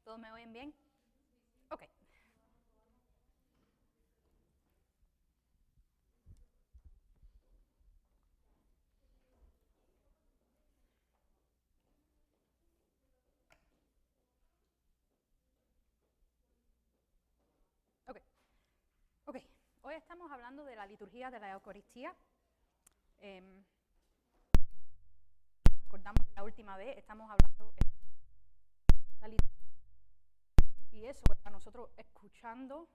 ¿Todos me oyen bien? Ok. Ok. Ok. Hoy estamos hablando de la liturgia de la Eucaristía. Acordamos de la última vez, estamos hablando de la liturgia. Y eso es a nosotros escuchando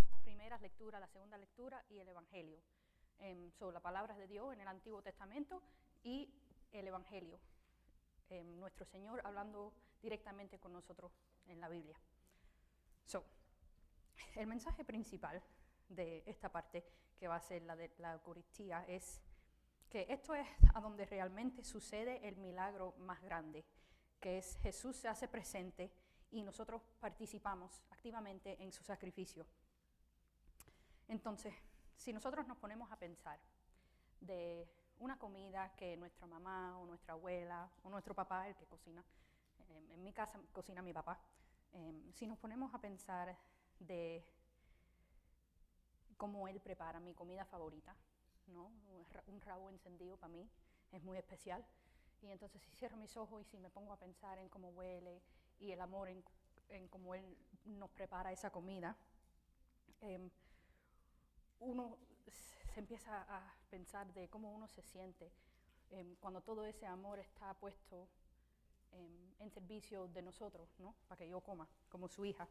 las primeras lecturas, la segunda lectura y el Evangelio. Son las palabras de Dios en el Antiguo Testamento y el Evangelio. Nuestro Señor hablando directamente con nosotros en la Biblia. El mensaje principal de esta parte, que va a ser la de la Eucaristía, es que esto es a donde realmente sucede el milagro más grande, que es Jesús se hace presente y nosotros participamos activamente en su sacrificio. Entonces, si nosotros nos ponemos a pensar de una comida que nuestra mamá o nuestra abuela o nuestro papá, el que cocina, en mi casa cocina mi papá, si nos ponemos a pensar de cómo él prepara mi comida favorita, ¿no? Un rabo encendido para mí es muy especial. Y entonces si cierro mis ojos y si me pongo a pensar en cómo huele y el amor en cómo él nos prepara esa comida, uno se empieza a pensar de cómo uno se siente cuando todo ese amor está puesto en servicio de nosotros, ¿no? Para que yo coma como su hija.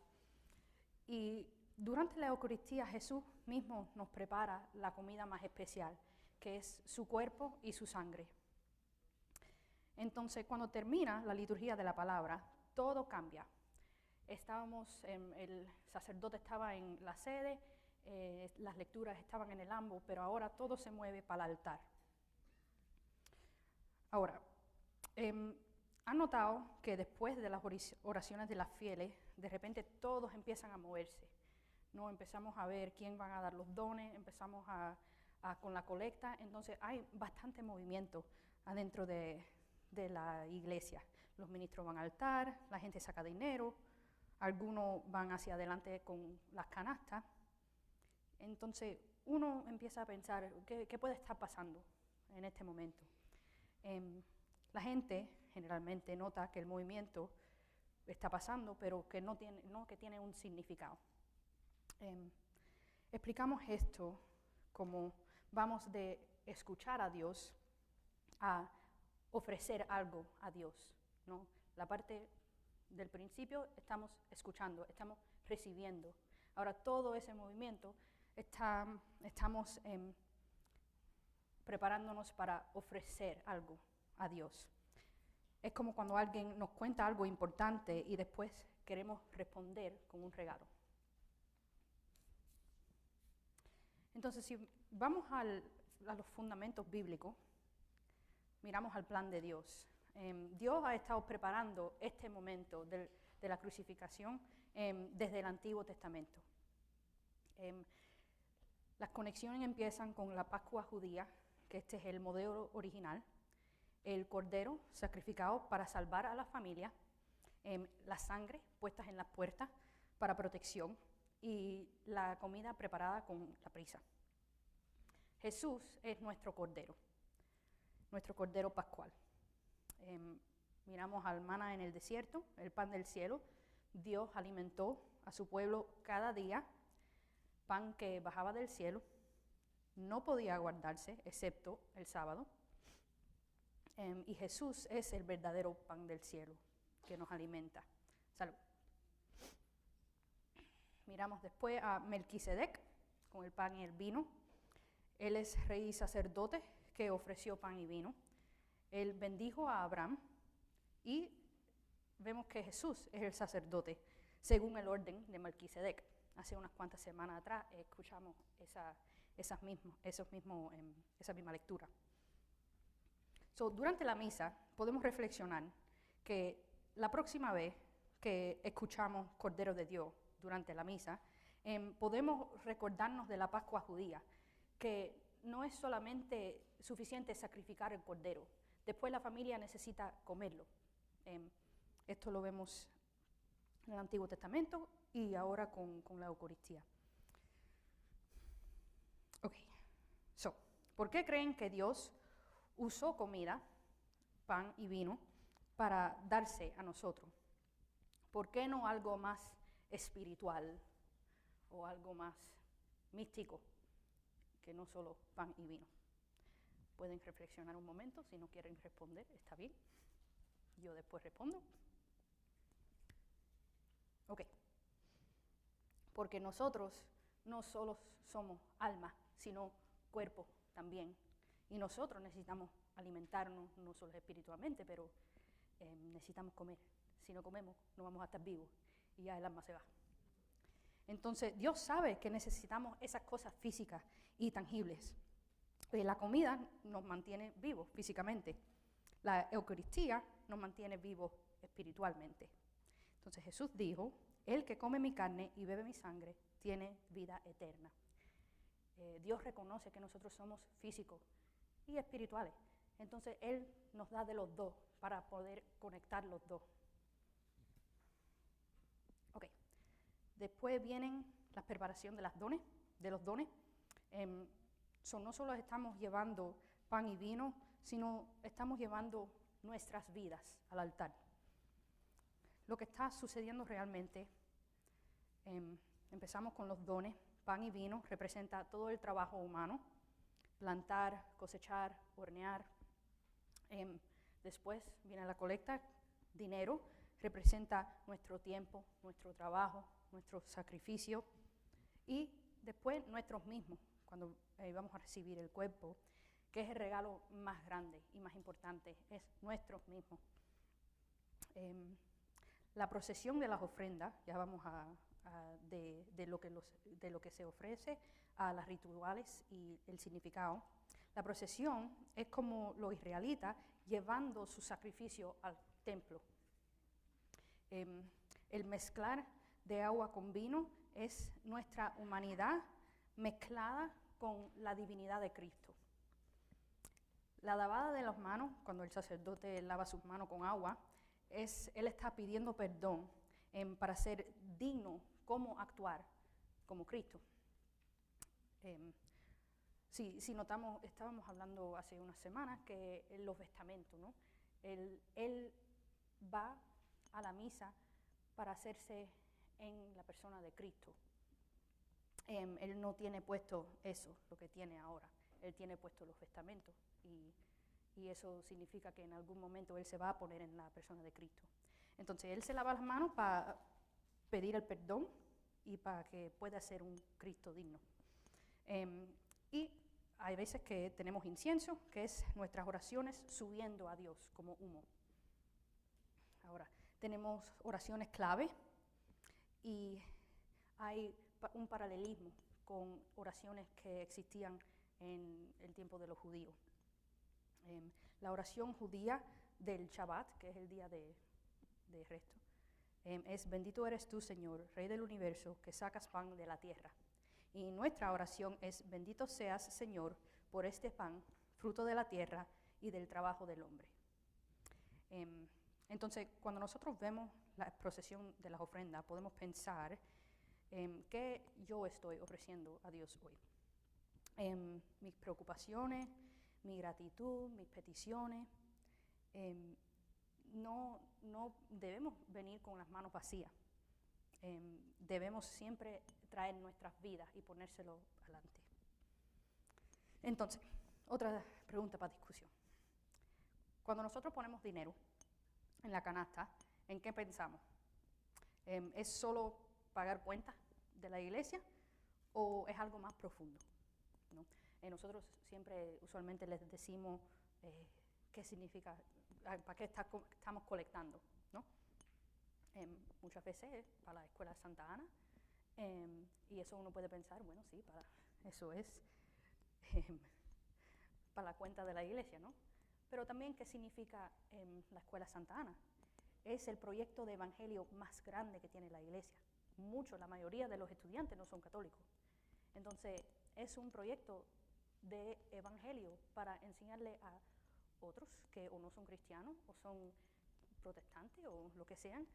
Y durante la Eucaristía Jesús mismo nos prepara la comida más especial, que es su cuerpo y su sangre. Entonces, cuando termina la liturgia de la palabra, todo cambia. El sacerdote estaba en la sede, las lecturas estaban en el ambo, pero ahora todo se mueve para el altar. Ahora, ¿han notado que después de las oraciones de las fieles, de repente todos empiezan a moverse? ¿No? Empezamos a ver quién van a dar los dones, empezamos con la colecta, entonces hay bastante movimiento adentro de la iglesia. Los ministros van al altar, la gente saca dinero, algunos van hacia adelante con las canastas. Entonces uno empieza a pensar, ¿qué puede estar pasando en este momento? La gente generalmente nota que el movimiento está pasando, pero que que tiene un significado. Explicamos esto como vamos de escuchar a Dios a ofrecer algo a Dios, ¿no? La parte del principio estamos escuchando, estamos recibiendo. Ahora todo ese movimiento estamos preparándonos para ofrecer algo a Dios. Es como cuando alguien nos cuenta algo importante y después queremos responder con un regalo. Entonces, si vamos a los fundamentos bíblicos, miramos al plan de Dios. Dios ha estado preparando este momento de la crucificación desde el Antiguo Testamento. Las conexiones empiezan con la Pascua judía, que este es el modelo original, el cordero sacrificado para salvar a la familia, la sangre puestas en las puertas para protección y la comida preparada con la prisa. Jesús es nuestro cordero pascual. Miramos al maná en el desierto, el pan del cielo. Dios alimentó a su pueblo cada día, pan que bajaba del cielo, no podía guardarse excepto el sábado. Y Jesús es el verdadero pan del cielo que nos alimenta. Salud. Miramos después a Melquisedec con el pan y el vino. Él es rey y sacerdote que ofreció pan y vino. Él bendijo a Abraham y vemos que Jesús es el sacerdote según el orden de Melquisedec. Hace unas cuantas semanas atrás escuchamos esa misma lectura. Durante la misa podemos reflexionar que la próxima vez que escuchamos Cordero de Dios durante la misa, podemos recordarnos de la Pascua judía, que no es solamente suficiente sacrificar el cordero, después la familia necesita comerlo. Esto lo vemos en el Antiguo Testamento y ahora con la Eucaristía. Ok, ¿por qué creen que Dios usó comida, pan y vino, para darse a nosotros? ¿Por qué no algo más espiritual o algo más místico que no solo pan y vino? Pueden reflexionar un momento, si no quieren responder, está bien. Yo después respondo. Ok. Porque nosotros no solo somos alma, sino cuerpo también. Y nosotros necesitamos alimentarnos, no solo espiritualmente, pero necesitamos comer. Si no comemos, no vamos a estar vivos y ya el alma se va. Entonces, Dios sabe que necesitamos esas cosas físicas y tangibles. La comida nos mantiene vivos físicamente. La Eucaristía nos mantiene vivos espiritualmente. Entonces Jesús dijo, el que come mi carne y bebe mi sangre tiene vida eterna. Dios reconoce que nosotros somos físicos y espirituales. Entonces Él nos da de los dos para poder conectar los dos. Ok. Después vienen la preparación de los dones. No solo estamos llevando pan y vino, sino estamos llevando nuestras vidas al altar. Lo que está sucediendo realmente, empezamos con los dones. Pan y vino representa todo el trabajo humano, plantar, cosechar, hornear. Después viene la colecta, dinero, representa nuestro tiempo, nuestro trabajo, nuestro sacrificio. Y después nuestros mismos, cuando vamos a recibir el cuerpo, que es el regalo más grande y más importante, es nuestros mismos. La procesión de las ofrendas, ya vamos de lo que se ofrece a los rituales y el significado. La procesión es como los israelitas llevando su sacrificio al templo. El mezclar de agua con vino es nuestra humanidad mezclada con la divinidad de Cristo. La lavada de las manos, cuando el sacerdote lava sus manos con agua, él está pidiendo perdón para ser digno, cómo actuar como Cristo. Si notamos, estábamos hablando hace unas semanas que los vestamentos, ¿no? Él va a la misa para hacerse en la persona de Cristo. Él no tiene puesto eso, lo que tiene ahora. Él tiene puesto los vestamentos y eso significa que en algún momento Él se va a poner en la persona de Cristo. Entonces Él se lava las manos para pedir el perdón y para que pueda ser un Cristo digno. Y hay veces que tenemos incienso, que es nuestras oraciones subiendo a Dios como humo. Ahora, tenemos oraciones clave y hay un paralelismo con oraciones que existían en el tiempo de los judíos. La oración judía del Shabbat, que es el día de resto, es bendito eres tú, Señor, Rey del universo, que sacas pan de la tierra. Y nuestra oración es bendito seas, Señor, por este pan, fruto de la tierra y del trabajo del hombre. Entonces, cuando nosotros vemos la procesión de las ofrendas, podemos pensar qué yo estoy ofreciendo a Dios hoy. Mis preocupaciones, mi gratitud, mis peticiones. No debemos venir con las manos vacías. Debemos siempre traer nuestras vidas y ponérselo adelante. Entonces, otra pregunta para discusión. Cuando nosotros ponemos dinero en la canasta, ¿en qué pensamos? ¿Es solo pagar cuentas de la iglesia o es algo más profundo? ¿No? Nosotros siempre, usualmente les decimos qué significa, para qué estamos colectando, ¿no? Muchas veces para la escuela Santa Ana, y eso uno puede pensar, bueno, sí, eso es para la cuenta de la iglesia, ¿no? Pero también, ¿qué significa la escuela Santa Ana? Es el proyecto de evangelio más grande que tiene la iglesia. La mayoría de los estudiantes no son católicos. Entonces, es un proyecto de evangelio para enseñarle a otros que o no son cristianos o son protestantes o lo que sean,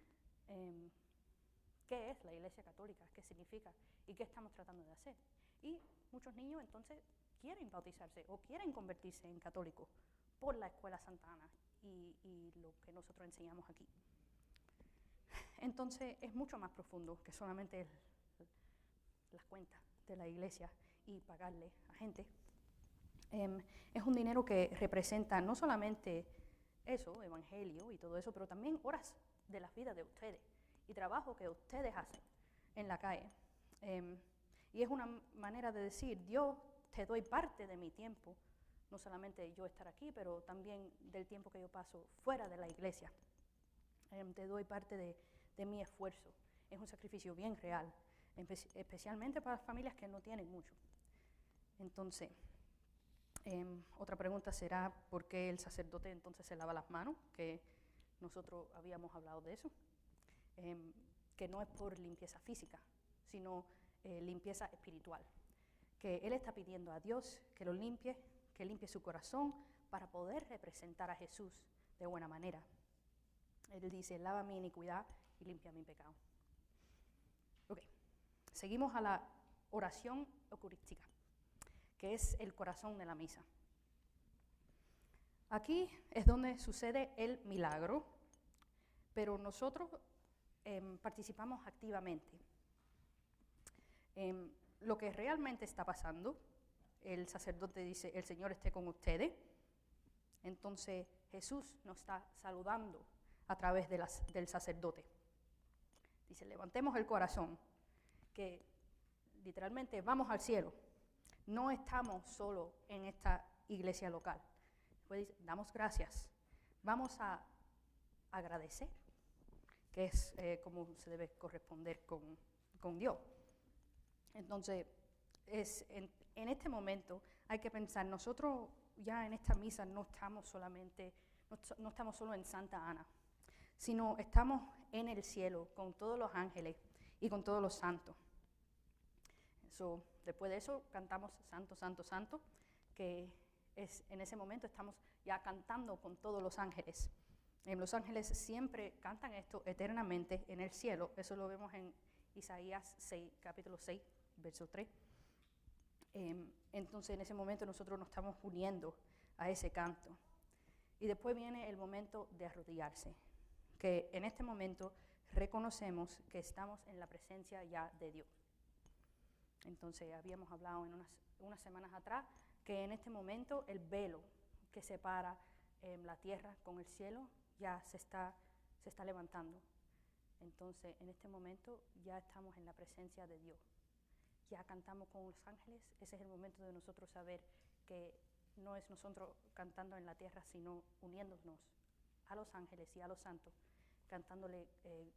qué es la Iglesia Católica, qué significa y qué estamos tratando de hacer. Y muchos niños entonces quieren bautizarse o quieren convertirse en católicos por la Escuela Santa Ana y lo que nosotros enseñamos aquí. Entonces es mucho más profundo que solamente las cuentas de la iglesia y pagarle a gente. Es un dinero que representa no solamente eso, evangelio y todo eso, pero también horas de las vidas de ustedes y trabajo que ustedes hacen en la calle. Y es una manera de decir, Dios, te doy parte de mi tiempo, no solamente yo estar aquí, pero también del tiempo que yo paso fuera de la iglesia. Te doy parte de mi esfuerzo. Es un sacrificio bien real, especialmente para familias que no tienen mucho. Entonces, otra pregunta será, ¿por qué el sacerdote entonces se lava las manos? Que nosotros habíamos hablado de eso. Que no es por limpieza física, sino limpieza espiritual. Que él está pidiendo a Dios que lo limpie, que limpie su corazón para poder representar a Jesús de buena manera. Él dice, lava mi iniquidad y limpia mi pecado. Ok, seguimos a la oración eucarística, que es el corazón de la misa. Aquí es donde sucede el milagro, pero nosotros participamos activamente. Lo que realmente está pasando, el sacerdote dice, el Señor esté con ustedes, entonces Jesús nos está saludando a través del sacerdote. Dice, levantemos el corazón, que literalmente vamos al cielo. No estamos solo en esta iglesia local. Después dice, damos gracias. Vamos a agradecer, que es como se debe corresponder con Dios. Entonces, en este momento hay que pensar, nosotros ya en esta misa no estamos solo en Santa Ana, sino estamos en el cielo con todos los ángeles y con todos los santos. Después de eso cantamos Santo, Santo, Santo, que en ese momento estamos ya cantando con todos los ángeles. Los ángeles siempre cantan esto eternamente en el cielo, eso lo vemos en Isaías 6, capítulo 6, verso 3. Entonces en ese momento nosotros nos estamos uniendo a ese canto. Y después viene el momento de arrodillarse, que en este momento reconocemos que estamos en la presencia ya de Dios. Entonces habíamos hablado en unas semanas atrás que en este momento el velo que separa la tierra con el cielo ya se está levantando. Entonces en este momento ya estamos en la presencia de Dios. Ya cantamos con los ángeles, ese es el momento de nosotros saber que no es nosotros cantando en la tierra, sino uniéndonos a los ángeles y a los santos, cantándole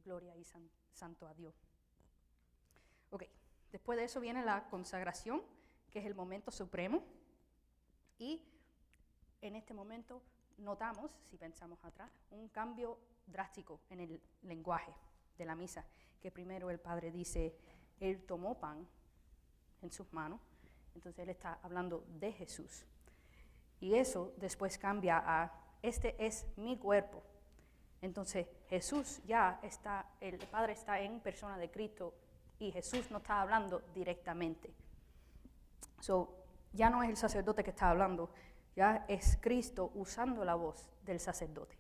gloria y santo a Dios. Ok, después de eso viene la consagración, que es el momento supremo, y en este momento notamos, si pensamos atrás, un cambio drástico en el lenguaje de la misa, que primero el Padre dice, Él tomó pan en sus manos, entonces Él está hablando de Jesús. Y eso después cambia a, este es mi cuerpo. Entonces Jesús ya está, el Padre está en persona de Cristo y Jesús no está hablando directamente. Ya no es el sacerdote que está hablando, ya es Cristo usando la voz del sacerdote.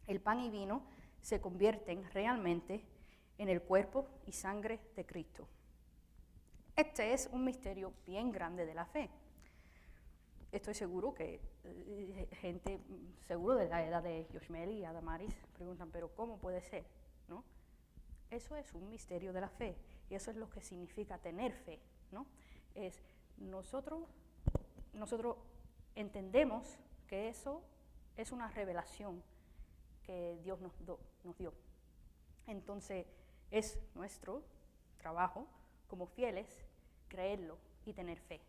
El pan y vino se convierten realmente en el cuerpo y sangre de Cristo. Este es un misterio bien grande de la fe. Estoy seguro que gente, seguro de la edad de Yoshmeli y Adamaris, preguntan, pero ¿cómo puede ser? ¿No? Eso es un misterio de la fe, y eso es lo que significa tener fe, ¿no? Nosotros entendemos que eso es una revelación que Dios nos dio. Entonces, es nuestro trabajo como fieles creerlo y tener fe,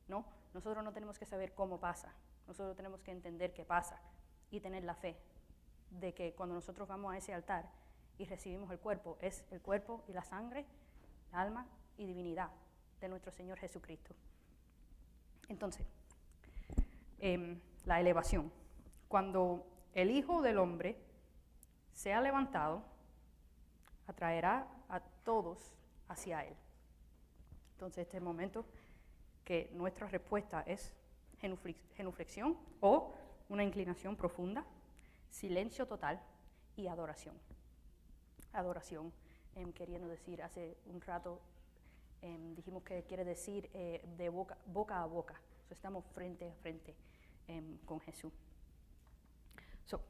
¿no? Nosotros no tenemos que saber cómo pasa, nosotros tenemos que entender qué pasa y tener la fe de que cuando nosotros vamos a ese altar y recibimos el cuerpo, es el cuerpo y la sangre, la alma y divinidad de nuestro Señor Jesucristo. Entonces, la elevación. Cuando el Hijo del Hombre se ha levantado, atraerá a todos hacia Él. Entonces, este es el momento que nuestra respuesta es genuflexión o una inclinación profunda, silencio total y adoración. Adoración, queriendo decir, hace un rato dijimos que quiere decir de boca a boca. So, estamos frente a frente con Jesús. So,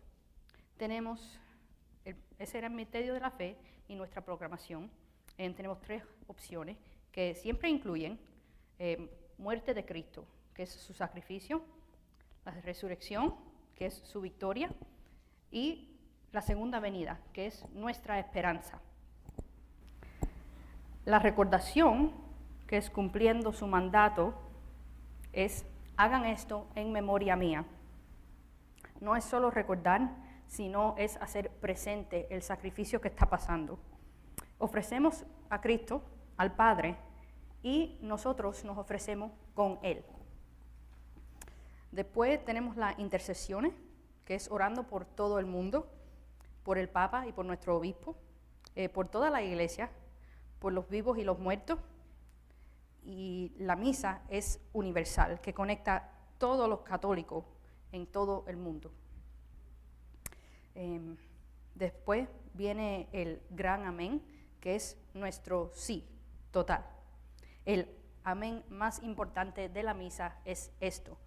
tenemos, ese era el misterio de la fe y nuestra proclamación. Tenemos 3 opciones que siempre incluyen muerte de Cristo, que es su sacrificio, la resurrección, que es su victoria, y la segunda venida, que es nuestra esperanza. La recordación, que es cumpliendo su mandato, es hagan esto en memoria mía. No es solo recordar, sino es hacer presente el sacrificio que está pasando. Ofrecemos a Cristo, al Padre, y nosotros nos ofrecemos con Él. Después tenemos las intercesiones, que es orando por todo el mundo, por el Papa y por nuestro obispo, por toda la iglesia, por los vivos y los muertos. Y la misa es universal, que conecta a todos los católicos en todo el mundo. Después viene el gran amén, que es nuestro sí total. El amén más importante de la misa es esto.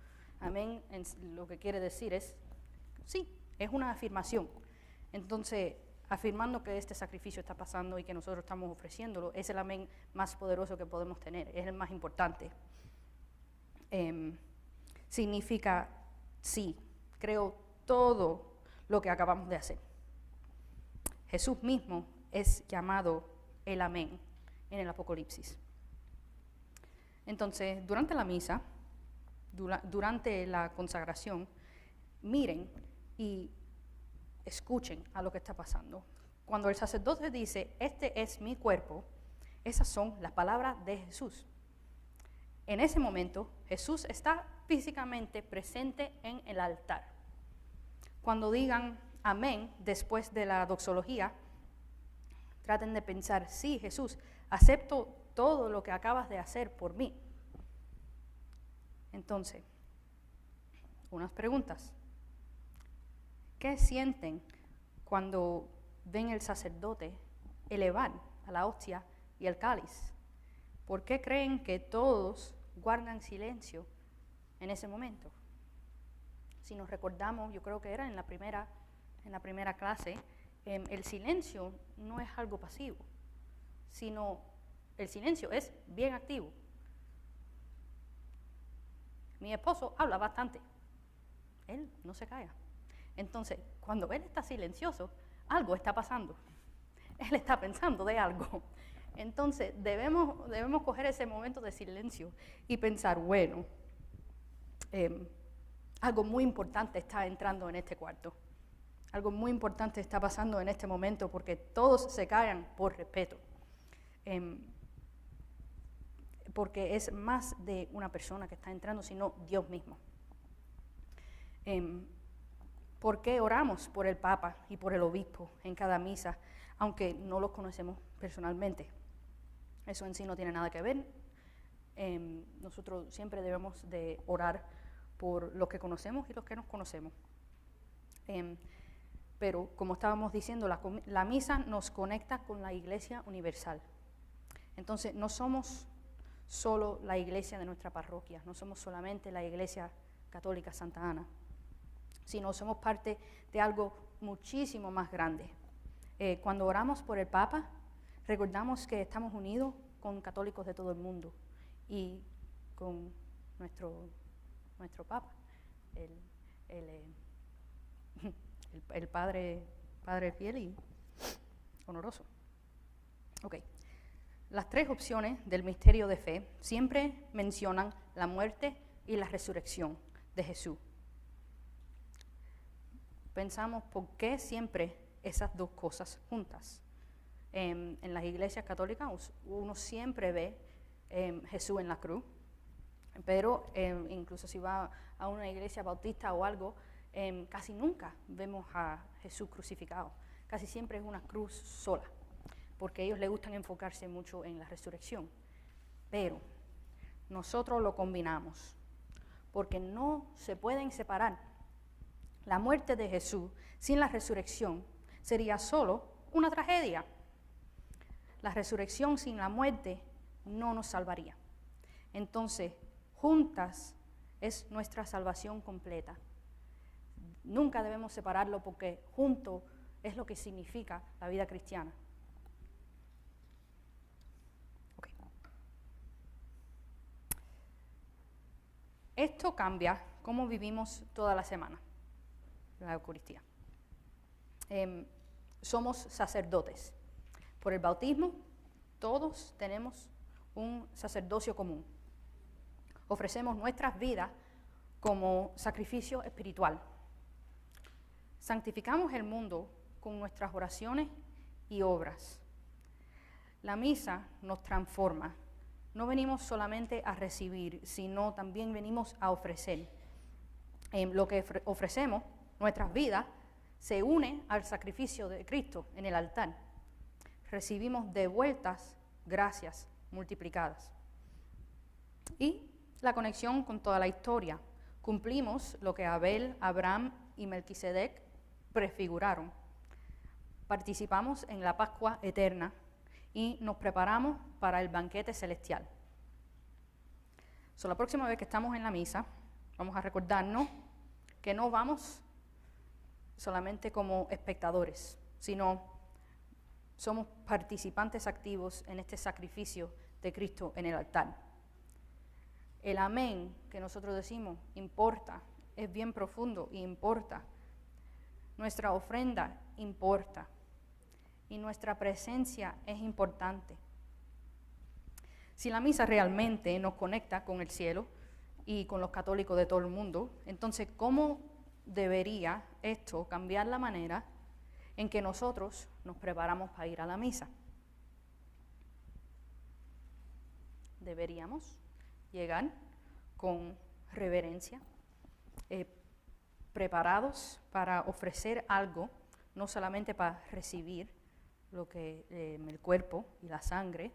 Amén lo que quiere decir es sí, es una afirmación. Entonces, afirmando que este sacrificio está pasando y que nosotros estamos ofreciéndolo, es el amén más poderoso que podemos tener, es el más importante. Significa sí, creo todo lo que acabamos de hacer. Jesús mismo es llamado el amén en el Apocalipsis. Entonces, durante la misa, durante la consagración, miren y escuchen a lo que está pasando. Cuando el sacerdote dice, este es mi cuerpo, esas son las palabras de Jesús. En ese momento, Jesús está físicamente presente en el altar. Cuando digan amén después de la doxología, traten de pensar, sí, Jesús, acepto todo lo que acabas de hacer por mí. Entonces, unas preguntas. ¿Qué sienten cuando ven el sacerdote elevar a la hostia y el cáliz? ¿Por qué creen que todos guardan silencio en ese momento? Si nos recordamos, yo creo que era en la primera clase, el silencio no es algo pasivo, sino el silencio es bien activo. Mi esposo habla bastante, él no se calla. Entonces, cuando él está silencioso, algo está pasando. Él está pensando de algo. Entonces, debemos coger ese momento de silencio y pensar, bueno, algo muy importante está entrando en este cuarto. Algo muy importante está pasando en este momento porque todos se callan por respeto. Porque es más de una persona que está entrando, sino Dios mismo. ¿Por qué oramos por el Papa y por el Obispo en cada misa, aunque no los conocemos personalmente? Eso en sí no tiene nada que ver. Nosotros siempre debemos de orar por los que conocemos y los que nos conocemos. Pero, como estábamos diciendo, la misa nos conecta con la Iglesia universal. Entonces, no somos solo la iglesia de nuestra parroquia, no somos solamente la Iglesia Católica Santa Ana, sino somos parte de algo muchísimo más grande. Cuando oramos por el Papa, recordamos que estamos unidos con católicos de todo el mundo y con nuestro Papa, el Padre fiel y honoroso. Okay. Las 3 opciones del misterio de fe siempre mencionan la muerte y la resurrección de Jesús. Pensamos, ¿por qué siempre esas 2 cosas juntas? En las iglesias católicas uno siempre ve Jesús en la cruz, pero incluso si va a una iglesia bautista o algo, casi nunca vemos a Jesús crucificado. Casi siempre es una cruz sola. porque a ellos les gustan enfocarse mucho en la resurrección. Pero nosotros lo combinamos, porque no se pueden separar. La muerte de Jesús sin la resurrección sería solo una tragedia. La resurrección sin la muerte no nos salvaría. Entonces, juntas es nuestra salvación completa. Nunca debemos separarlo porque junto es lo que significa la vida cristiana. Okay. Esto cambia cómo vivimos toda la semana, la Eucaristía. Somos sacerdotes. Por el bautismo, todos tenemos un sacerdocio común. Ofrecemos nuestras vidas como sacrificio espiritual. Santificamos el mundo con nuestras oraciones y obras. La misa nos transforma. No venimos solamente a recibir, sino también venimos a ofrecer. Lo que ofrecemos, nuestras vidas, se une al sacrificio de Cristo en el altar. Recibimos de vueltas gracias multiplicadas. Y la conexión con toda la historia. Cumplimos lo que Abel, Abraham y Melquisedec prefiguraron. Participamos en la Pascua eterna y nos preparamos para el banquete celestial. La próxima vez que estamos en la misa, vamos a recordarnos que no vamos solamente como espectadores, sino somos participantes activos en este sacrificio de Cristo en el altar. El amén que nosotros decimos importa, es bien profundo y importa. Nuestra ofrenda importa y nuestra presencia es importante. Si la misa realmente nos conecta con el cielo y con los católicos de todo el mundo, entonces, ¿cómo debería esto cambiar la manera en que nosotros nos preparamos para ir a la misa? Deberíamos llegar con reverencia, preparados para ofrecer algo, no solamente para recibir lo que el cuerpo y la sangre.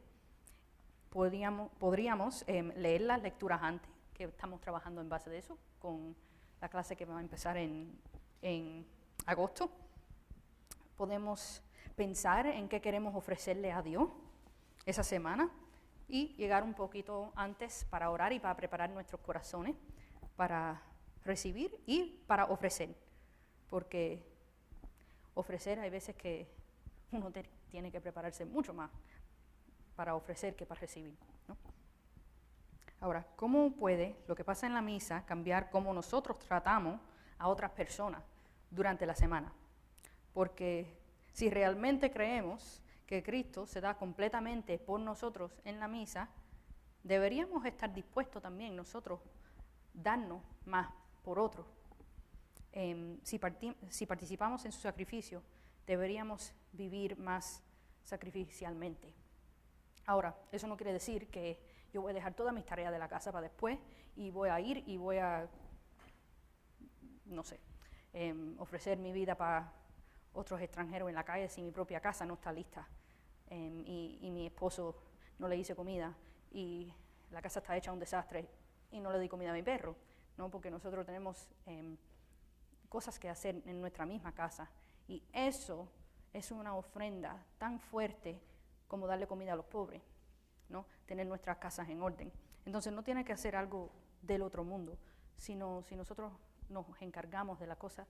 Podríamos leer las lecturas antes, que estamos trabajando en base de eso, con la clase que va a empezar en agosto. Podemos pensar en qué queremos ofrecerle a Dios esa semana y llegar un poquito antes para orar y para preparar nuestros corazones para recibir y para ofrecer. Porque ofrecer hay veces que uno tiene que prepararse mucho más para ofrecer que para recibir, ¿no? Ahora, ¿cómo puede lo que pasa en la misa cambiar cómo nosotros tratamos a otras personas durante la semana? Porque si realmente creemos que Cristo se da completamente por nosotros en la misa, deberíamos estar dispuestos también nosotros darnos más por otros. Si participamos en su sacrificio, deberíamos vivir más sacrificialmente. Ahora, eso no quiere decir que yo voy a dejar todas mis tareas de la casa para después y voy a ir y voy a, no sé, ofrecer mi vida para otros extranjeros en la calle si mi propia casa no está lista y mi esposo no le hice comida y la casa está hecha un desastre y no le di comida a mi perro, ¿no? Porque nosotros tenemos cosas que hacer en nuestra misma casa y eso es una ofrenda tan fuerte como darle comida a los pobres, ¿no? Tener nuestras casas en orden. Entonces no tiene que hacer algo del otro mundo, sino si nosotros nos encargamos de la cosa,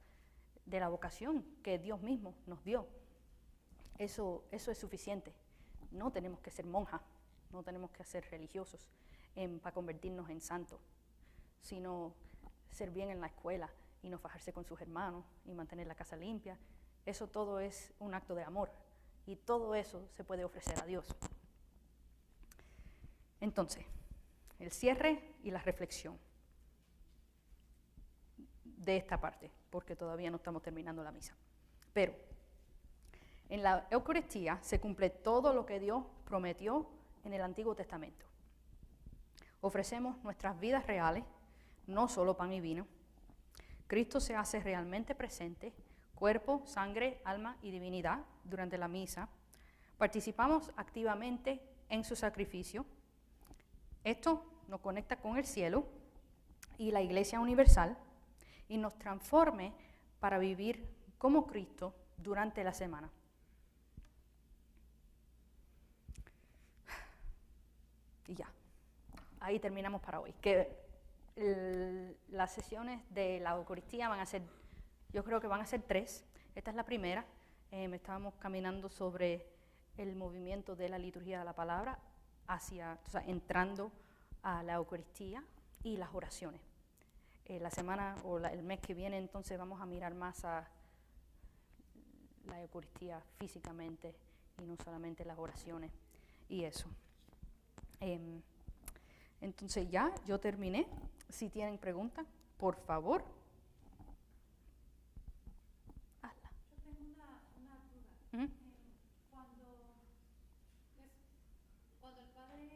de la vocación que Dios mismo nos dio. Eso es suficiente. No tenemos que ser monjas, no tenemos que ser religiosos para convertirnos en santos, sino ser bien en la escuela y no fajarse con sus hermanos y mantener la casa limpia. Eso todo es un acto de amor y todo eso se puede ofrecer a Dios. Entonces, el cierre y la reflexión de esta parte, porque todavía no estamos terminando la misa. Pero en la Eucaristía se cumple todo lo que Dios prometió en el Antiguo Testamento. Ofrecemos nuestras vidas reales, no solo pan y vino. Cristo se hace realmente presente, cuerpo, sangre, alma y divinidad durante la misa, Participamos activamente en su sacrificio. Esto nos conecta con el cielo y la Iglesia Universal y nos transforme para vivir como Cristo durante la semana. Y ya, ahí terminamos para hoy. Las sesiones de la Eucaristía van a ser, yo creo que van a ser 3. Esta es la primera. Estábamos caminando sobre el movimiento de la liturgia de la palabra entrando a la Eucaristía y las oraciones. La semana o el mes que viene entonces vamos a mirar más a la Eucaristía físicamente y no solamente las oraciones y eso. Entonces ya, yo terminé. Si tienen preguntas, por favor. Hazla. Yo tengo una duda. ¿Mm? Cuando el padre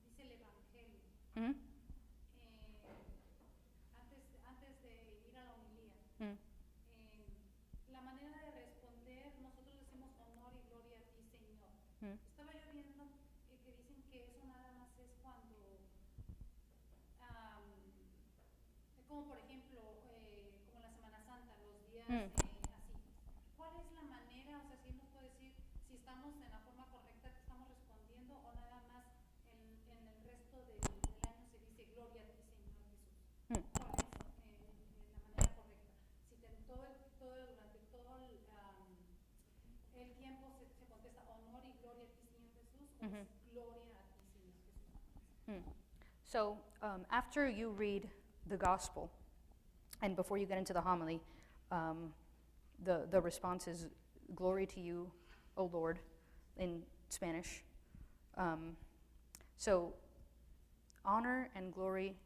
dice el evangelio, ¿Mm? antes de ir a la homilía, ¿Mm? la manera de responder, nosotros decimos honor y gloria a ti, Señor. ¿Mm? Estaba yo viendo que dicen que eso nada más es cuando, como por ejemplo, como la Semana Santa, los días Mm. así. ¿Cuál es la manera, o sea, si nos puede decir si estamos en la forma correcta que estamos respondiendo o nada más en el resto del año se dice gloria a ti, Señor Jesús? Mm. ¿Cuál es la manera correcta? Si durante todo el tiempo se contesta honor y gloria a ti, Señor Jesús, o Mhm. es gloria a ti, Señor Jesús. So after you read the gospel, and before you get into the homily, the response is, "Glory to you, O Lord," in Spanish. So honor and glory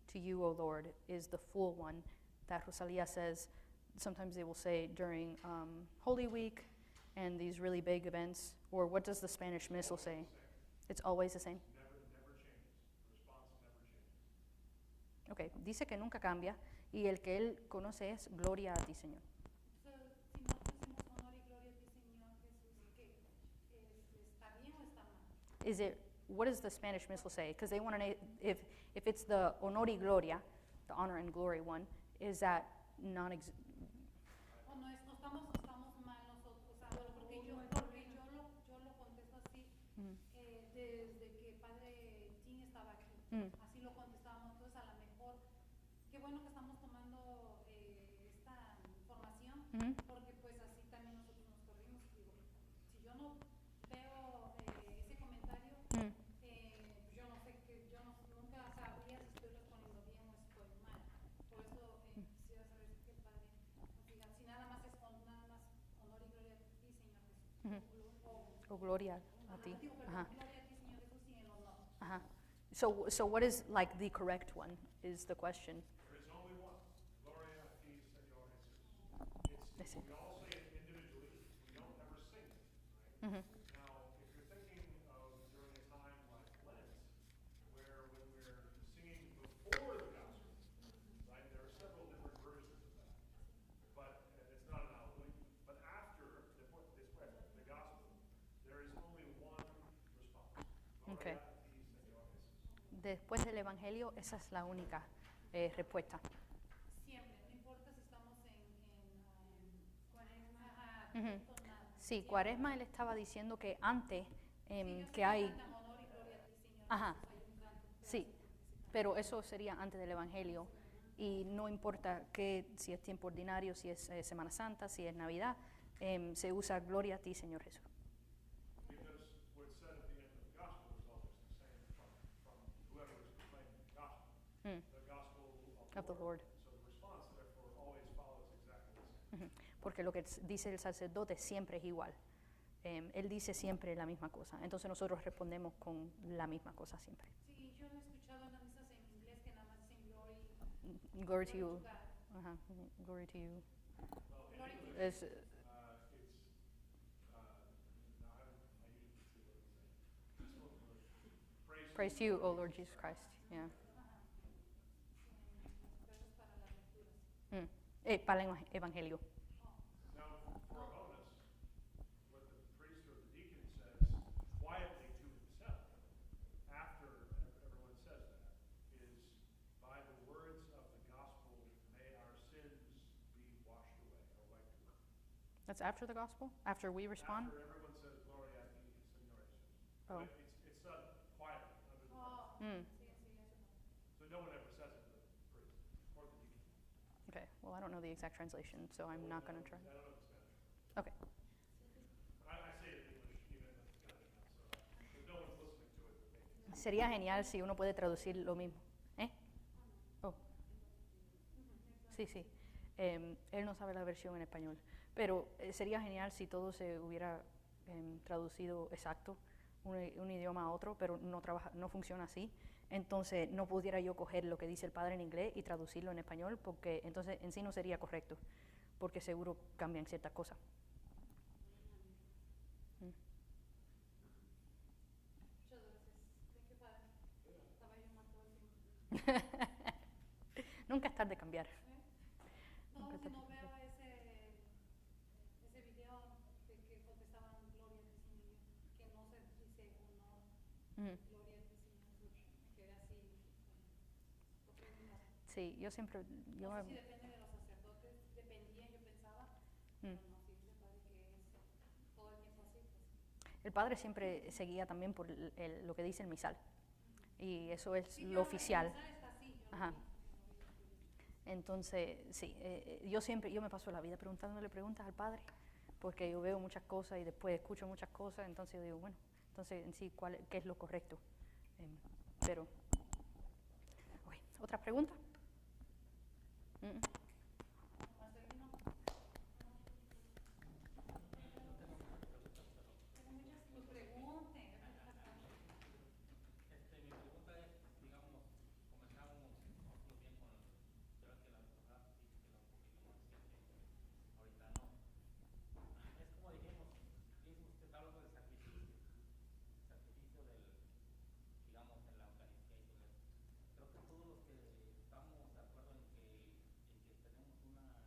to you, O Lord, is the full one that Rosalia says. Sometimes they will say during Holy Week and these really big events. Or what does the Spanish missal say? It's always the same. Never changes. The response never changes. Okay, dice que nunca cambia y el que él conoce es gloria a ti, Señor. So, si nosotros decimos honor y gloria a ti, Señor Jesús, ¿qué? ¿Está bien o está mal? What does the Spanish missal say? Because they want to know if it's the honor y gloria, the honor and glory one, is that O no estamos mal nosotros, o sea, bueno, porque yo lo contesto así, desde que Padre Tim estaba aquí, así lo contestábamos. Entonces a lo mejor, qué bueno que estamos tomando esta información, porque pues así también nosotros nos corrimos. Digo, si yo no veo ese comentario, yo no sé nunca sabría si estoy respondiendo bien o estoy mal. Por eso quisiera saber si el Padre nos diga, si nada más es honor y gloria a ti, Señor Jesús. o gloria a ti. Digo, perdón, gloria a ti, Señor Jesús, y el honor. So what is like the correct one is the question. There is only one. Gloria a ti, Señor Ese. Jesús. We all say it individually. We don't ever sing it. Right? Now, if you're thinking of during a time like Lent, where when we're singing before the gospel, right, there are several different versions of that. But it's not an alleluia. But after the gospel, there is only one response. Gloria Okay. a ti, Señor Jesús. Después del Evangelio, esa es la única respuesta. Siempre, no importa si estamos en Cuaresma, nada. Sí, Cuaresma él estaba diciendo que antes Yo sé que hay... cantan honor y gloria a ti, Señor Ajá. Jesús, hay un canto. Sí, pero eso sería antes del Evangelio y no importa si es tiempo ordinario, si es Semana Santa, si es Navidad, se usa gloria a ti, Señor Jesús. Because what's said at the end of the gospel is always the same from whoever is proclaiming the gospel. The gospel Of the Lord. So the response, therefore, always follows exactly the same. Porque lo que dice el sacerdote siempre es igual. Él dice siempre la misma cosa. Entonces nosotros respondemos con la misma cosa siempre. Sí, yo he escuchado en las misas en inglés que nada más dicen glory. Glory to you. God. Ajá, glory to you. Glory to you. Es, Now I usually see what we say. praise to you, O Lord Jesus Christ. Yeah. Versos para las lecturas. Para el Evangelio. Now, for a bonus, what the priest or That's after the gospel? After we respond? After everyone says Gloria et Señor Jesus. Oh. But it's said quietly under the Oh, Mm. sí, sí, eso no. So no one ever says it but the priest or the deacon. Okay, well, I don't know the exact translation, so I'm not going to try. I don't know the Spanish. Okay. I say it in English even in Spanish now, so no one's listening to it but me. Sería genial si uno puede traducir lo mismo. ¿Eh? Oh. Sí, sí. Él no sabe la versión en español. Pero sería genial si todo se hubiera traducido exacto, un idioma a otro, pero no funciona así. Entonces no pudiera yo coger lo que dice el padre en inglés y traducirlo en español, porque entonces en sí no sería correcto, porque seguro cambian ciertas cosas. Muchas gracias. Thank you, Padre. Estaba yo mal todo el tiempo. Nunca es tarde de cambiar. No, si no veo ese video de que contestaban Gloria al Señor, que no se dice honor, Mm. Gloria al Señor, me quedé así, sorprendida. Sí, yo siempre... Yo, No sé si depende de los sacerdotes, dependía, yo pensaba, pero no, si dice el Padre que es todo el tiempo así, pues. el padre siempre seguía también por lo que dice el misal. Y eso es Sí, lo claro, oficial. el mensaje está así, yo lo Ajá. vi. Entonces, sí, yo me paso la vida preguntándole preguntas al padre, porque yo veo muchas cosas y después escucho muchas cosas, entonces yo digo, bueno, entonces en sí, ¿qué es lo correcto? Pero, ok, ¿otra pregunta? Marcelino. Pues pregunte. Mi pregunta es, digamos, comenzábamos nosotros bien con, creo que la vez pasada dije que era un poquito más simple, ahorita no. Es como dijimos, usted está hablando del sacrificio del, digamos, en la Eucaristía y todo eso. Creo que todos los que estamos de acuerdo en que tenemos una,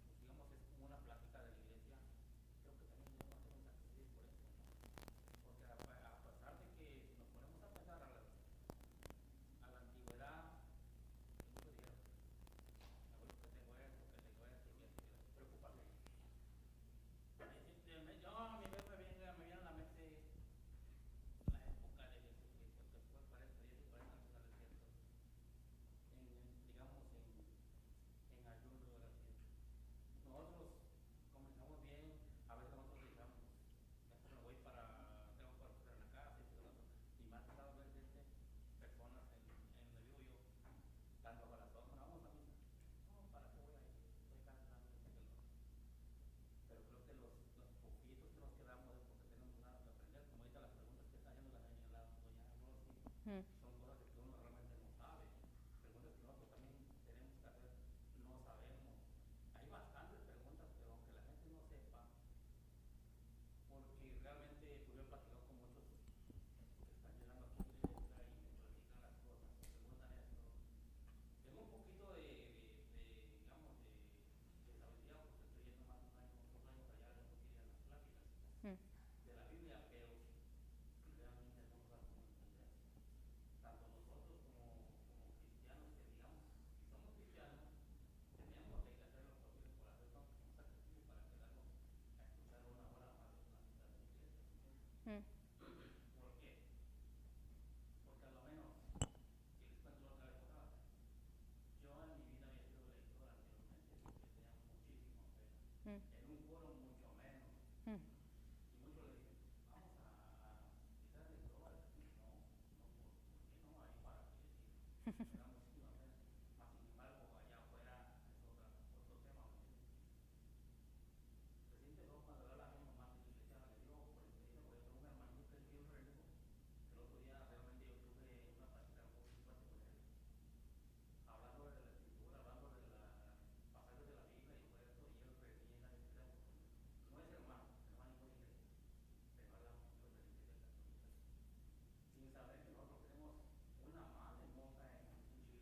pues digamos, es como una plática de la iglesia, creo que también debemos hacer un sacrificio por esto, ¿no? Porque a pesar de que si nos ponemos a pensar a la antigüedad, muchos dijeron, abuelo, que tengo esto, y esto, preocuparme. Yo a mi vez me viene a la mente la época de Jesucristo, que fue 40 días y 40 noches al desierto, digamos en ayuno de oración. Nosotros comenzamos bien, a veces nosotros digamos, mejor me voy tengo que hacer en la casa y todo eso. Y más pasado ver personas en donde vivo yo, tanto corazón, vamos a misa. No, ¿para qué voy a ir? Estoy cansado, esto que lo otro. Pero creo que los poquitos que nos quedamos es porque tenemos nada que aprender. Como ahorita las preguntas que está haciendo la doña Rosy, son cosas que uno realmente no sabe. Preguntas que nosotros también tenemos que hacer, no sabemos. Hay bastantes preguntas, pero aunque la gente no sepa, porque realmente pues, yo he platicado con muchos que están llegando aquí a la iglesia y me platican las cosas, me preguntan esto. Tengo un poquito digamos, de sabiduría porque estoy yendo más de 2 años allá de lo que serían las pláticas de la Biblia, pero realmente no sabemos entender. Tanto nosotros como cristianos, que digamos, si somos cristianos, tenemos que hacer lo posible por hacer un sacrificio para quedarnos a escuchar una hora más de una cita de la iglesia. ¿Por qué? Porque a lo menos, si les cuento otra vez pasada, yo en mi vida había sido lector anteriormente, porque tenía muchísima fe. En un coro mucho menos. Y muchos le dicen, vamos a quitar el lector. No, ¿por qué no? Ahí para que decir, me da muchísima pena. Más sin embargo, allá afuera es otro tema. Recién empezó cuando era la misma mamá que le decía, le digo, por experiencia, porque tengo un hermanito que es bien religioso. El otro día realmente yo tuve una plática un poco fuerte con él, hablando de la escritura, hablando de los pasajes de la Biblia y todo esto, y él reniega de creer. No es hermano, hermanito de iglesia, pero habla mucho de la iglesia católica. Sin saber que nosotros tenemos una madre monja en Chile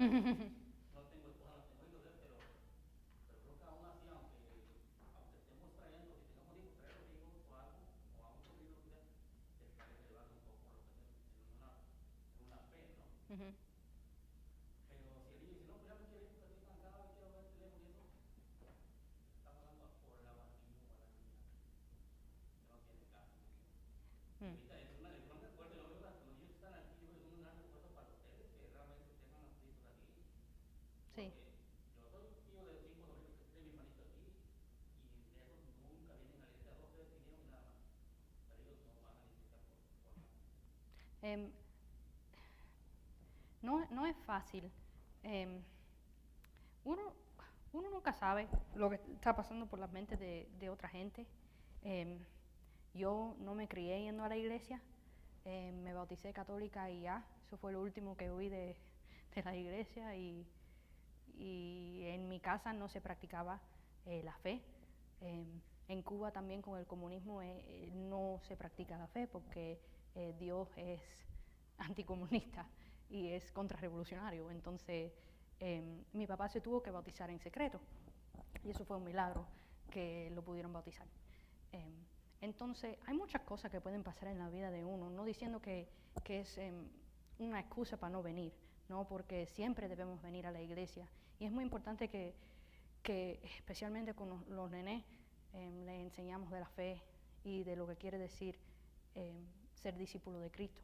No tengo esposa, no tengo hijos, pero creo que aún así, aunque estemos trayendo, si tengamos hijos, traer los hijos o algo, o a un sobrino que sea, hay que llevarlo un poco lo que es en una fe, ¿no? Pero si el niño dice, no, pues ya me quiero ir porque estoy cansado, me quiero ver el teléfono y eso, estamos hablando por el agua al niño o a la niña, que no tiene caso. Ahorita es una gran refuerzo, yo veo que los niños que están aquí, yo creo que es un gran refuerzo para ustedes, que realmente tengan a sus hijos aquí. Sí. Yo soy tío de 5 sobrinos que tienen mi hermanito aquí, y esos nunca vienen a la iglesia, 2 veces vinieron y nada más. Pero ellos no van a la iglesia por nada. No es fácil. Uno nunca sabe lo que está pasando por las mentes de otra gente. Yo no me crié yendo a la iglesia, me bauticé católica y ya, eso fue lo último que oí de la iglesia, y en mi casa no se practicaba la fe. En Cuba también con el comunismo no se practica la fe porque Dios es anticomunista y es contrarrevolucionario. Entonces mi papá se tuvo que bautizar en secreto y eso fue un milagro que lo pudieron bautizar. Entonces hay muchas cosas que pueden pasar en la vida de uno, no diciendo que es una excusa para no venir, ¿no? Porque siempre debemos venir a la iglesia y es muy importante que especialmente con los nenes le enseñamos de la fe y de lo que quiere decir ser discípulo de Cristo.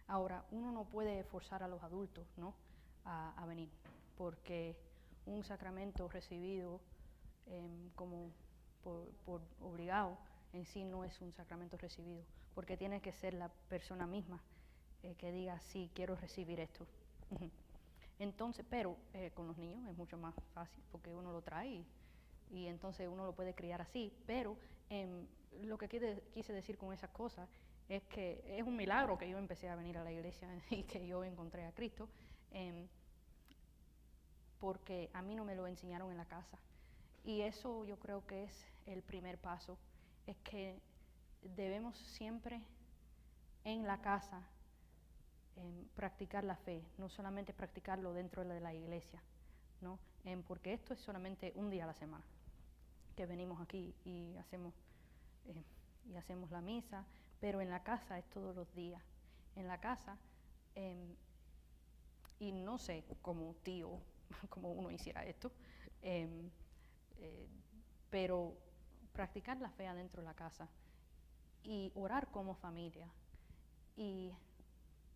Ahora, uno no puede forzar a los adultos, ¿no?, a venir, porque un sacramento recibido como por obligado en sí no es un sacramento recibido, porque tiene que ser la persona misma que diga, sí, quiero recibir esto. Entonces, pero con los niños es mucho más fácil, porque uno lo trae y entonces uno lo puede criar así, pero lo que quise decir con esas cosas es que es un milagro que yo empecé a venir a la iglesia y que yo encontré a Cristo, porque a mí no me lo enseñaron en la casa. Y eso yo creo que es el primer paso, es que debemos siempre en la casa practicar la fe, no solamente practicarlo dentro de la iglesia, ¿no? Porque esto es solamente un día a la semana que venimos aquí y hacemos la misa, pero en la casa es todos los días. En la casa, y no sé como tío, cómo uno hiciera esto, pero practicar la fe adentro de la casa y orar como familia y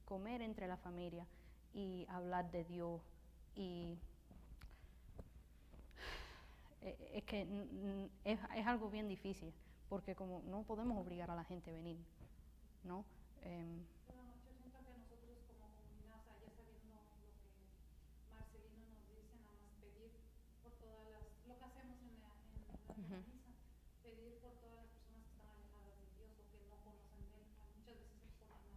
comer entre la familia y hablar de Dios. Y es que es algo bien difícil, porque como no podemos obligar a la gente a venir, ¿no? Pero yo siento que nosotros como comunidad, o sea, ya sabiendo lo que Marcelino nos dice, nada más pedir por todas lo que hacemos en la misa, pedir por todas las personas que están alejadas de Dios o que no conocen de Él. Muchas veces se ponen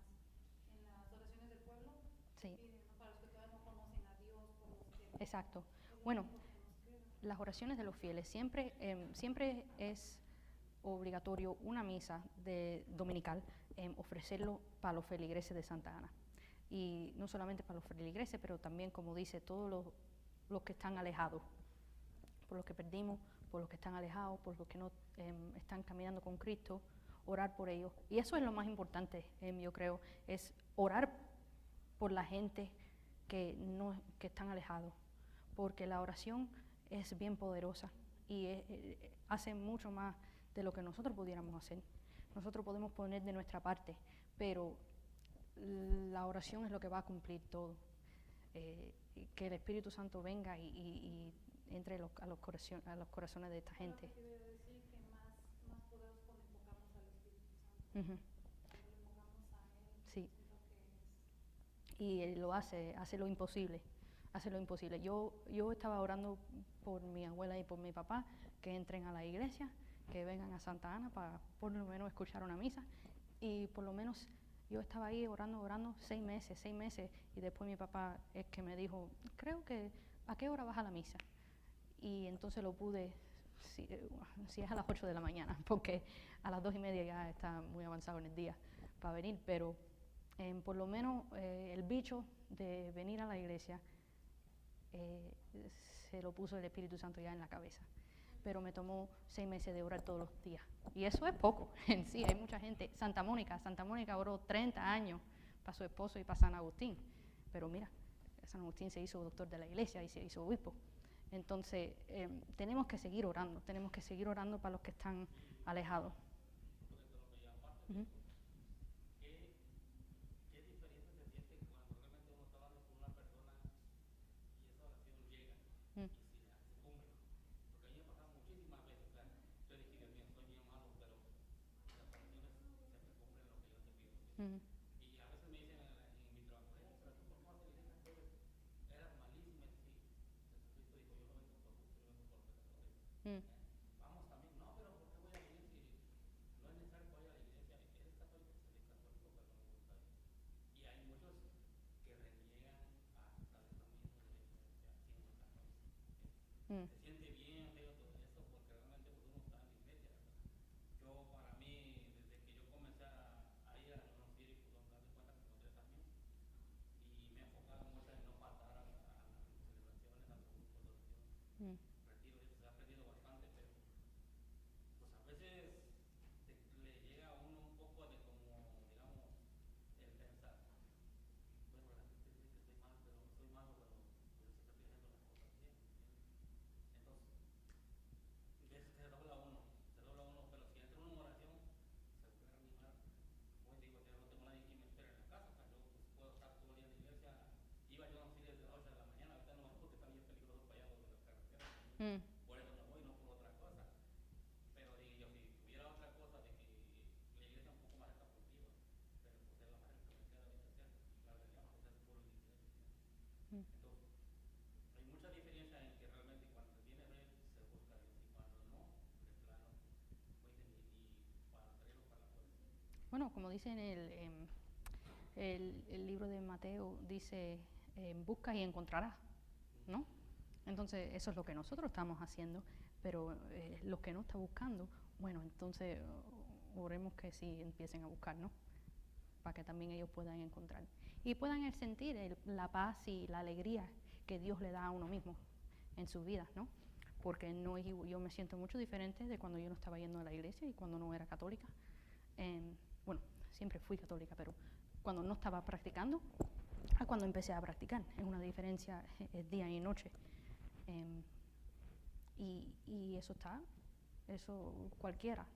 en las oraciones del pueblo, sí, piden, ¿no?, para los que todavía no conocen a Dios, por los que... Exacto. Bueno, las oraciones de los fieles siempre es obligatorio una misa dominical, ofrecerlo para los feligreses de Santa Ana. Y no solamente para los feligreses, pero también, como dice, todos los que están alejados, por los que perdimos, por los que están alejados, por los que no están caminando con Cristo, orar por ellos. Y eso es lo más importante, yo creo, es orar por la gente que están alejados, porque la oración es bien poderosa y hace mucho más de lo que nosotros pudiéramos hacer. Nosotros podemos poner de nuestra parte, pero la oración es lo que va a cumplir todo. Que el Espíritu Santo venga y entre a los corazones de esta gente. Quiero decir que más poderoso cuando invocamos al Espíritu Santo. Cuando lo invocamos a Él, Sí. Que Y Él lo hace lo imposible. Hace lo imposible. Yo estaba orando por mi abuela y por mi papá, que entren a la iglesia, que vengan a Santa Ana para por lo menos escuchar una misa. Y por lo menos yo estaba ahí orando 6 meses, y después mi papá es que me dijo, creo que, ¿a qué hora vas a la misa? Y entonces lo pude, si es a las 8 de la mañana, porque a las 2:30 ya está muy avanzado en el día para venir, pero por lo menos el bicho de venir a la iglesia se lo puso el Espíritu Santo ya en la cabeza. Pero me tomó 6 meses de orar todos los días. Y eso es poco en sí, hay mucha gente. Santa Mónica oró 30 años para su esposo y para San Agustín. Pero mira, San Agustín se hizo doctor de la iglesia y se hizo obispo. Entonces, tenemos que seguir orando para los que están alejados. Uh-huh. ¿Qué diferencia se siente cuando realmente uno está hablando con una persona y esa oración llega y se cumple? Porque a mí me ha pasado muchísimas veces, o sea, yo dije, Dios mío, soy bien malo, pero las oraciones se me cumplen lo que yo te pido. Uh-huh. Y a veces me dicen en mi trabajo, pero tú por qué vas a la iglesia, entonces eras malísima. Y sí, Jesucristo dijo, yo no vengo por justo, yo vengo por pecadores. Vamos también, no, pero ¿por qué voy a venir si no es necesario que vaya a la iglesia? Él es católico, soy católico, pero no me gusta ir. Y hay muchos que reniegan hasta de lo mismo de siendo católicos. Se siente bien feo todo eso porque realmente pues, uno está en la iglesia, ¿verdad? Yo, para mí, desde que yo comencé a ir a los círculos, me das cuenta que son 3 años y me he enfocado mucho en no faltar a las celebraciones, a los grupos de oración. Retiro, se ha aprendido bastante, pero pues a veces le llega a uno un poco de como, digamos, el pensar, bueno, la gente dice que soy malo, pero pues yo siempre estoy haciendo las cosas bien. Entonces, ves que se dobla uno, pero si entra uno en oración, se puede reanimar. Hoy digo, yo no tengo nadie que me espere en la casa, o sea, yo pues, puedo estar todo el día en la iglesia. Iba yo a desde las 8 de la mañana, ahorita no voy porque está bien peligroso para allá donde las carreteras. Por eso no voy, no por otra cosa. Pero digo yo, si tuviera otra cosa de que la iglesia un poco más está cultiva, pero pues es la manera que me queda ahorita hacer, la realidad es que es puro iglesia. Entonces, hay mucha diferencia en que realmente cuando se tiene fe se busca a Dios y cuando no, de plano, pues ni para traerlo para la fuerza. Bueno, como dice en el libro de Mateo, dice, busca y encontrarás, ¿no? Entonces, eso es lo que nosotros estamos haciendo, pero los que no están buscando, bueno, entonces oremos que sí empiecen a buscar, ¿no? Para que también ellos puedan encontrar. Y puedan sentir la paz y la alegría que Dios le da a uno mismo en su vida, ¿no? Porque no, yo me siento mucho diferente de cuando yo no estaba yendo a la iglesia y cuando no era católica. Bueno, siempre fui católica, pero cuando no estaba practicando a cuando empecé a practicar. Es una diferencia día y noche. Y eso cualquiera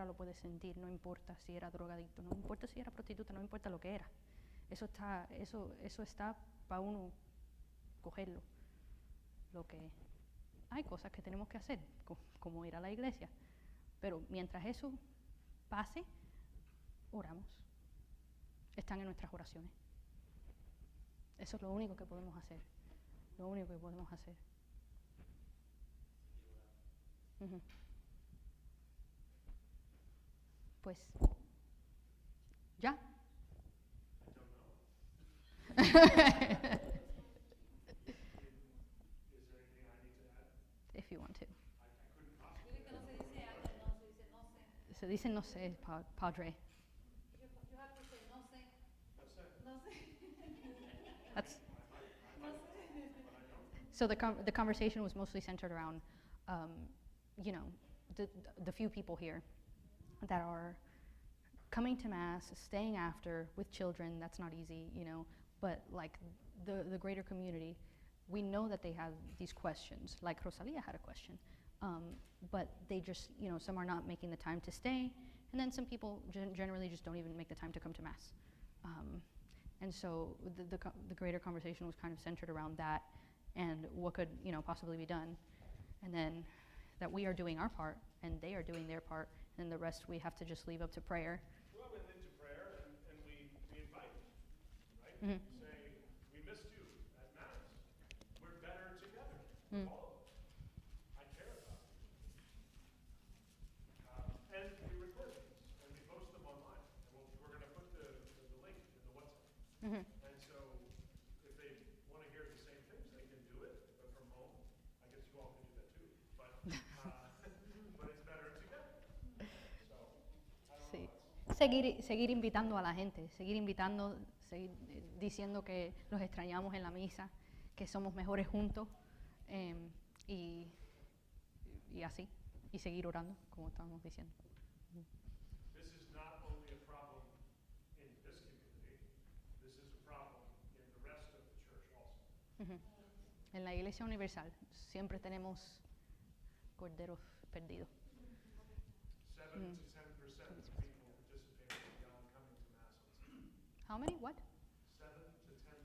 lo puede sentir, no importa si era drogadicto, no importa si era prostituta, no importa lo que era. Eso está para uno cogerlo. Lo que hay cosas que tenemos que hacer, como ir a la iglesia, pero mientras eso pase, oramos. Están en nuestras oraciones. Eso es lo único que podemos hacer. Lo único que podemos hacer. Pues, ¿ya? Is there anything I need to add? If you want to. I couldn't possibly. Dile que no se dice años, no, se dice no sé. Se dice no sé, padre. You have to say no sé. That's it. No sé. That's, No sé. But I don't. so the conversation was mostly centered around, you know, the few people here that are coming to Mass, staying after with children. That's not easy, you know, but like the greater community, we know that they have these questions. Like Rosalia had a question, but they just, you know, some are not making the time to stay, and then some people generally just don't even make the time to come to Mass. And so the greater conversation was kind of centered around that and what could, you know, possibly be done. And then that we are doing our part and they are doing their part, and the rest we have to just leave up to prayer. Well, we lead to prayer and we invite, right? Mm-hmm. We say, we missed you at Mass. We're better together. All of us. I care about you. And we record these and we post them online. And we're going to put the link in the WhatsApp. Mm-hmm. And so if they want to hear the same things, they can do it, but from home. I guess you all can do that too. But it's better together. So, I don't Sí. know. seguir invitando a la gente, seguir invitando, seguir diciendo que los extrañamos en la misa, que somos mejores juntos, y así, y seguir orando, como estábamos diciendo. This is not only a problem in this community, this is a problem in the rest of the church also. En la Iglesia Universal siempre tenemos corderos perdidos. 7 to 10% of people participating beyond coming to Mass on Sunday. How many? What? 7 to 10%,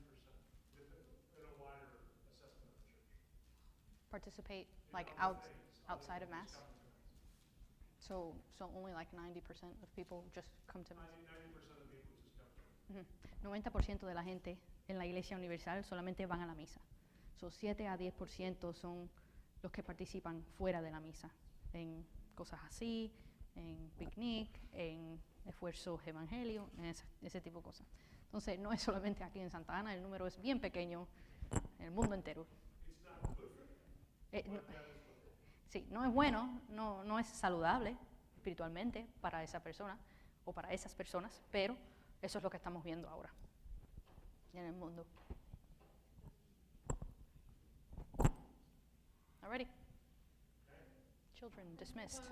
in a wider assessment of the church. Participate In like other things, other outside of than Mass? just coming to Mass. So only like 90% of people just come to Mass. 90% of people just come to Mass. 90% de la gente en la Iglesia Universal solamente van a la misa. So 7 a 10% son los que participan fuera de la misa, en cosas así, en picnic, en esfuerzos evangelios, en ese tipo de cosas. Entonces, no es solamente aquí en Santa Ana, el número es bien pequeño en el mundo entero. It's not good for you. No, But that is what sí, no es bueno, no es saludable espiritualmente para esa persona o para esas personas, pero eso es lo que estamos viendo ahora en el mundo. Alrighty. Children dismissed.